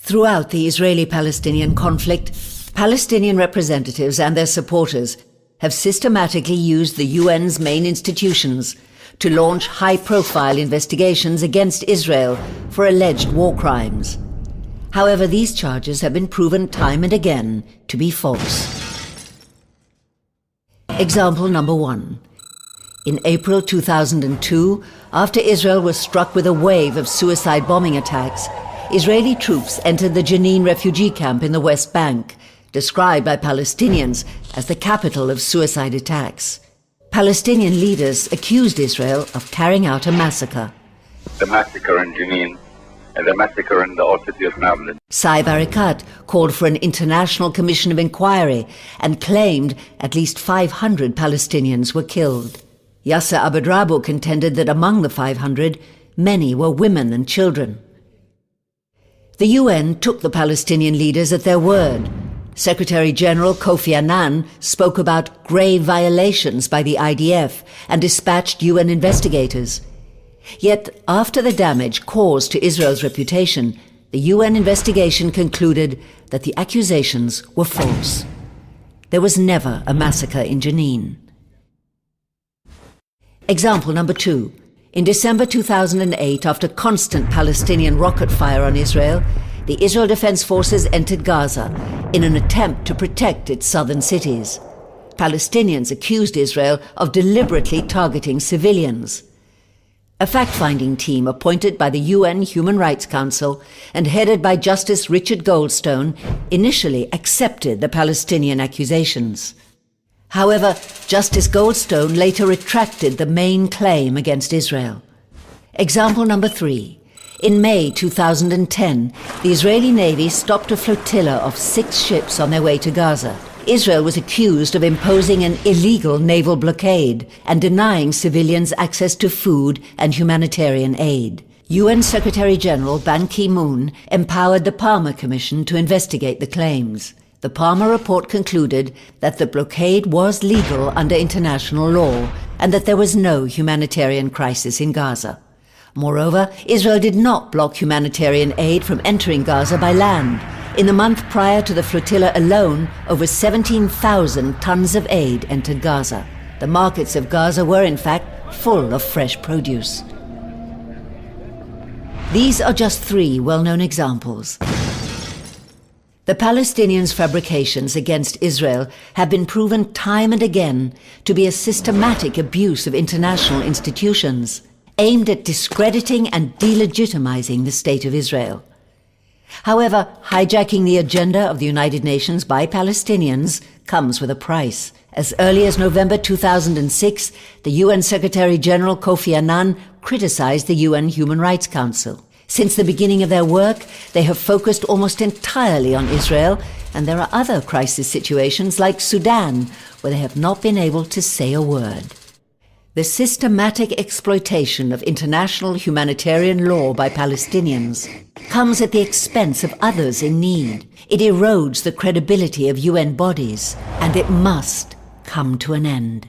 Throughout the Israeli-Palestinian conflict, Palestinian representatives and their supporters have systematically used the UN's main institutions to launch high-profile investigations against Israel for alleged war crimes. However, these charges have been proven time and again to be false. Example number 1. In April 2002, after Israel was struck with a wave of suicide bombing attacks, Israeli troops entered the Jenin refugee camp in the West Bank, described by Palestinians as the capital of suicide attacks. Palestinian leaders accused Israel of carrying out a massacre. The massacre in Jenin and the massacre in the old city of Nablus. Sai Barikat called for an international commission of inquiry and claimed at least 500 Palestinians were killed. Yasser Abudrabu contended that among the 500, many were women and children. The UN took the Palestinian leaders at their word. Secretary-General Kofi Annan spoke about grave violations by the IDF and dispatched UN investigators. Yet, after the damage caused to Israel's reputation, the UN investigation concluded that the accusations were false. There was never a massacre in Jenin. Example number 2. In December 2008, after constant Palestinian rocket fire on Israel, the Israel Defense Forces entered Gaza in an attempt to protect its southern cities. Palestinians accused Israel of deliberately targeting civilians. A fact-finding team appointed by the UN Human Rights Council and headed by Justice Richard Goldstone initially accepted the Palestinian accusations. However, Justice Goldstone later retracted the main claim against Israel. Example number 3. In May 2010, the Israeli Navy stopped a flotilla of 6 ships on their way to Gaza. Israel was accused of imposing an illegal naval blockade and denying civilians access to food and humanitarian aid. UN Secretary-General Ban Ki-moon empowered the Palmer Commission to investigate the claims. The Palmer report concluded that the blockade was legal under international law and that there was no humanitarian crisis in Gaza. Moreover, Israel did not block humanitarian aid from entering Gaza by land. In the month prior to the flotilla alone, over 17,000 tons of aid entered Gaza. The markets of Gaza were, in fact, full of fresh produce. These are just 3 well-known examples. The Palestinians' fabrications against Israel have been proven time and again to be a systematic abuse of international institutions, aimed at discrediting and delegitimizing the State of Israel. However, hijacking the agenda of the United Nations by Palestinians comes with a price. As early as November 2006, the UN Secretary-General Kofi Annan criticized the UN Human Rights Council. Since the beginning of their work, they have focused almost entirely on Israel, and there are other crisis situations like Sudan, where they have not been able to say a word. The systematic exploitation of international humanitarian law by Palestinians comes at the expense of others in need. It erodes the credibility of UN bodies, and it must come to an end.